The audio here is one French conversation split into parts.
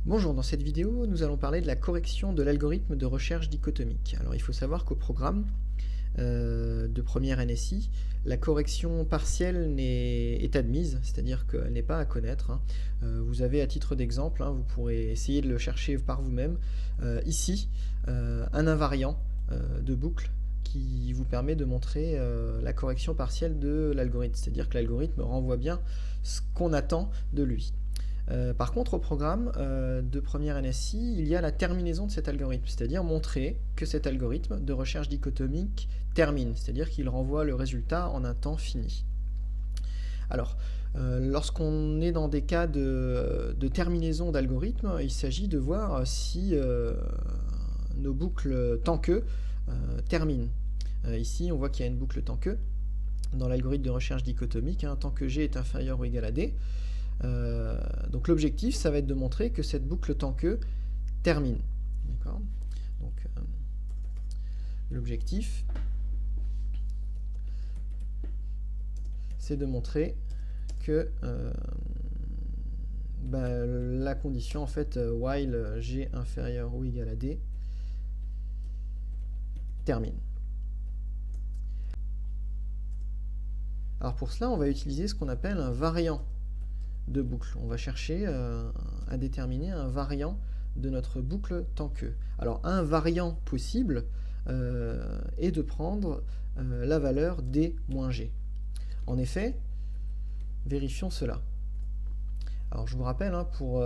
Bonjour, dans cette vidéo, nous allons parler de la correction de l'algorithme de recherche dichotomique. Alors il faut savoir qu'au programme de première NSI, la correction partielle est admise, c'est-à-dire qu'elle n'est pas à connaître. Vous avez à titre d'exemple, vous pourrez essayer de le chercher par vous-même, ici, un invariant de boucle qui vous permet de montrer la correction partielle de l'algorithme, c'est-à-dire que l'algorithme renvoie bien ce qu'on attend de lui. Par contre, au programme de première NSI, il y a la terminaison de cet algorithme, c'est-à-dire montrer que cet algorithme de recherche dichotomique termine, c'est-à-dire qu'il renvoie le résultat en un temps fini. Alors, lorsqu'on est dans des cas de terminaison d'algorithme, il s'agit de voir si nos boucles tant que terminent. Ici, on voit qu'il y a une boucle tant que dans l'algorithme de recherche dichotomique, tant que G est inférieur ou égal à D. Donc l'objectif, ça va être de montrer que cette boucle tant que termine. D'accord ? Donc l'objectif, c'est de montrer que la condition en fait while G inférieur ou égal à D termine. Alors pour cela, on va utiliser ce qu'on appelle un variant de boucle. On va chercher à déterminer un variant de notre boucle tant que. Alors un variant possible est de prendre la valeur D moins G. En effet, vérifions cela. Alors je vous rappelle, pour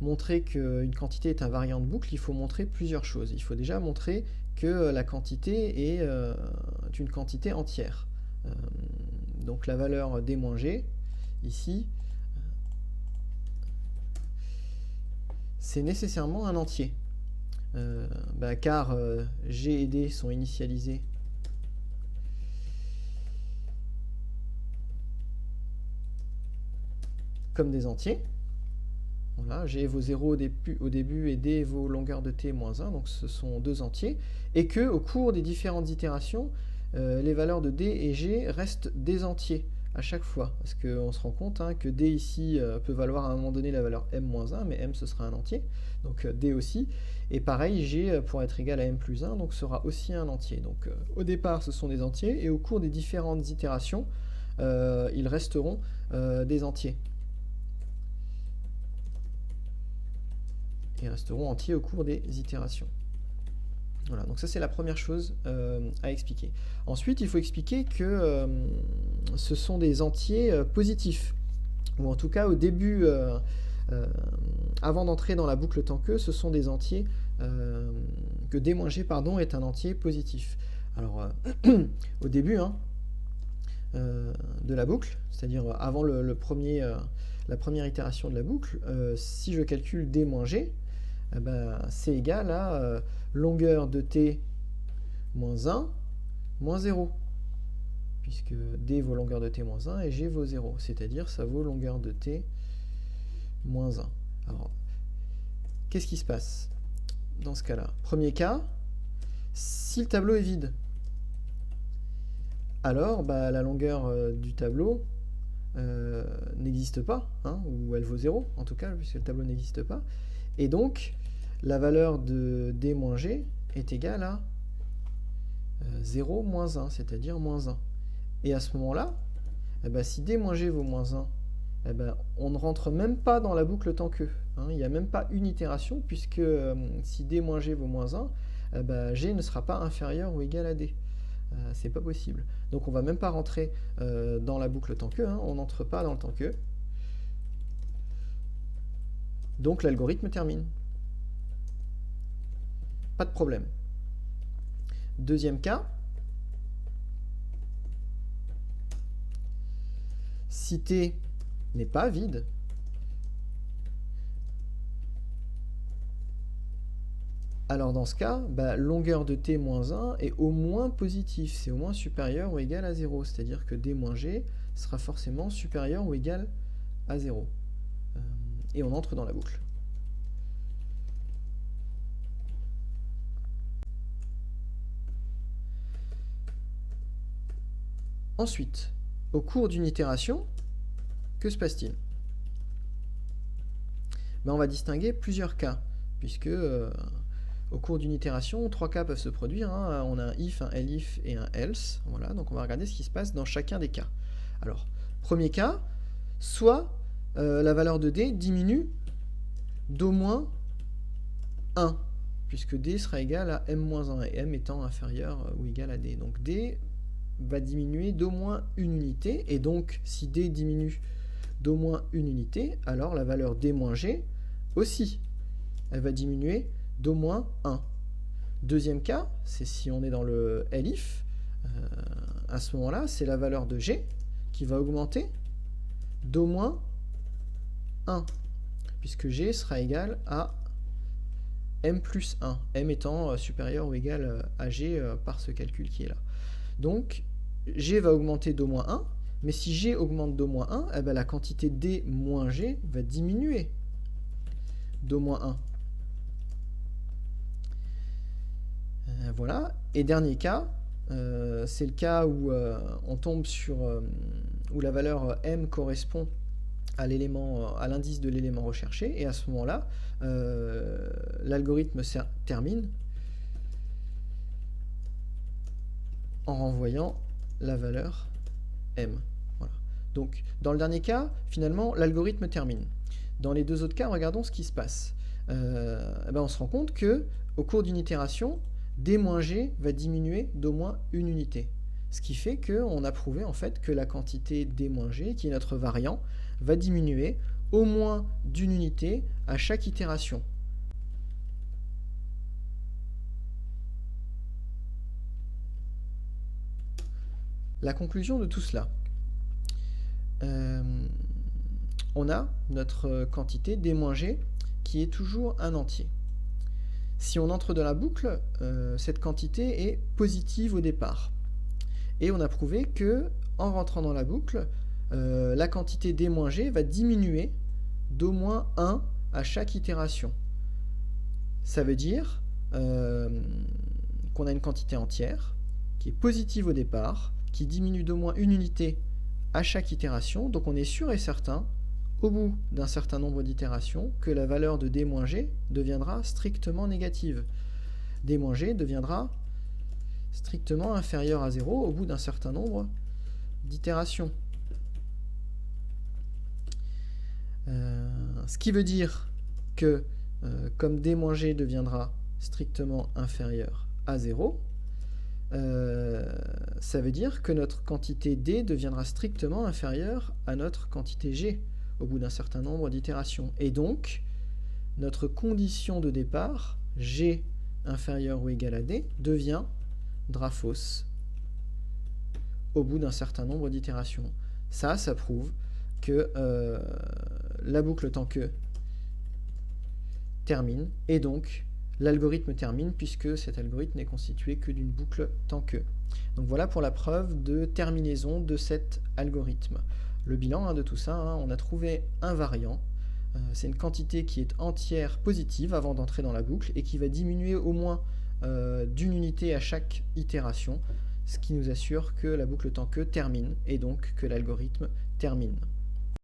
montrer qu'une quantité est un variant de boucle, il faut montrer plusieurs choses. Il faut déjà montrer que la quantité est une quantité entière. Donc la valeur D moins G, ici, c'est nécessairement un entier, car G et D sont initialisés comme des entiers. Voilà, G vaut 0 au début et D vaut longueur de T moins 1, donc ce sont deux entiers, et que au cours des différentes itérations, les valeurs de D et G restent des entiers à chaque fois, parce qu'on se rend compte que D ici peut valoir à un moment donné la valeur m-1, mais m ce sera un entier, donc D aussi, et pareil, G pourra être égal à m plus 1, donc sera aussi un entier. Donc au départ ce sont des entiers, et au cours des différentes itérations, ils resteront des entiers. Ils resteront entiers au cours des itérations. Voilà, donc ça c'est la première chose à expliquer. Ensuite, il faut expliquer que ce sont des entiers positifs, ou en tout cas au début, avant d'entrer dans la boucle tant que, ce sont des entiers que D-G est un entier positif. Alors au début de la boucle, c'est-à-dire avant la première itération de la boucle, si je calcule D-G, c'est égal à longueur de T moins 1 moins 0, puisque D vaut longueur de T moins 1 et G vaut 0, c'est-à-dire ça vaut longueur de T moins 1. Alors, qu'est-ce qui se passe dans ce cas-là? Premier cas, si le tableau est vide, alors la longueur du tableau n'existe pas, ou elle vaut 0 en tout cas, puisque le tableau n'existe pas. Et donc, la valeur de D moins G est égale à 0 moins 1, c'est-à-dire moins 1. Et à ce moment-là, si D moins G vaut moins 1, on ne rentre même pas dans la boucle tant que. Il n'y a même pas une itération, puisque si D moins G vaut moins 1, G ne sera pas inférieur ou égal à D. C'est pas possible. Donc on ne va même pas rentrer dans la boucle tant que, on n'entre pas dans le tant que. Donc l'algorithme termine. Pas de problème. Deuxième cas, si T n'est pas vide, alors dans ce cas, longueur de T moins 1 est au moins positif, c'est au moins supérieur ou égal à 0, c'est-à-dire que D moins G sera forcément supérieur ou égal à 0. Et on entre dans la boucle. Ensuite, au cours d'une itération, que se passe-t-il? ben, on va distinguer plusieurs cas, puisque au cours d'une itération, 3 cas peuvent se produire, hein. On a un if, un elif et un else. Voilà, donc on va regarder ce qui se passe dans chacun des cas. Alors, premier cas, soit la valeur de d diminue d'au moins 1, puisque d sera égal à m-1, et m étant inférieur ou égal à d. Donc d va diminuer d'au moins une unité, et donc si d diminue d'au moins une unité, alors la valeur d-g aussi, elle va diminuer d'au moins 1. Deuxième cas, c'est si on est dans le elif, à ce moment-là, c'est la valeur de g qui va augmenter d'au moins 1, puisque g sera égal à m plus 1, m étant supérieur ou égal à g par ce calcul qui est là. Donc, g va augmenter d'au moins 1, mais si g augmente d'au moins 1, eh ben, la quantité d moins g va diminuer d'au moins 1. Voilà. Et dernier cas, c'est le cas où on tombe sur où la valeur m correspond à l'indice de l'élément recherché, et à ce moment-là, l'algorithme termine en renvoyant la valeur m. Voilà. Donc, dans le dernier cas, finalement, l'algorithme termine. Dans les deux autres cas, regardons ce qui se passe. Eh ben, on se rend compte que au cours d'une itération, d-g va diminuer d'au moins une unité. Ce qui fait qu'on a prouvé en fait que la quantité d-g, qui est notre variant, va diminuer au moins d'une unité à chaque itération. La conclusion de tout cela. On a notre quantité d-g qui est toujours un entier. Si on entre dans la boucle, cette quantité est positive au départ. Et on a prouvé que, en rentrant dans la boucle, la quantité d-g va diminuer d'au moins 1 à chaque itération. Ça veut dire qu'on a une quantité entière qui est positive au départ, qui diminue d'au moins une unité à chaque itération. Donc on est sûr et certain, au bout d'un certain nombre d'itérations, que la valeur de d-g deviendra strictement négative. d-g deviendra strictement inférieur à 0 au bout d'un certain nombre d'itérations. Ce qui veut dire que comme d-g deviendra strictement inférieur à 0, ça veut dire que notre quantité d deviendra strictement inférieure à notre quantité g au bout d'un certain nombre d'itérations. Et donc, notre condition de départ, g inférieur ou égal à d, deviendra fausse au bout d'un certain nombre d'itérations. Ça prouve que la boucle tant que termine, et donc l'algorithme termine, puisque cet algorithme n'est constitué que d'une boucle tant que. Donc voilà pour la preuve de terminaison de cet algorithme. Le bilan de tout ça, on a trouvé un variant. C'est une quantité qui est entière positive avant d'entrer dans la boucle et qui va diminuer au moins d'une unité à chaque itération, ce qui nous assure que la boucle tant que termine et donc que l'algorithme termine.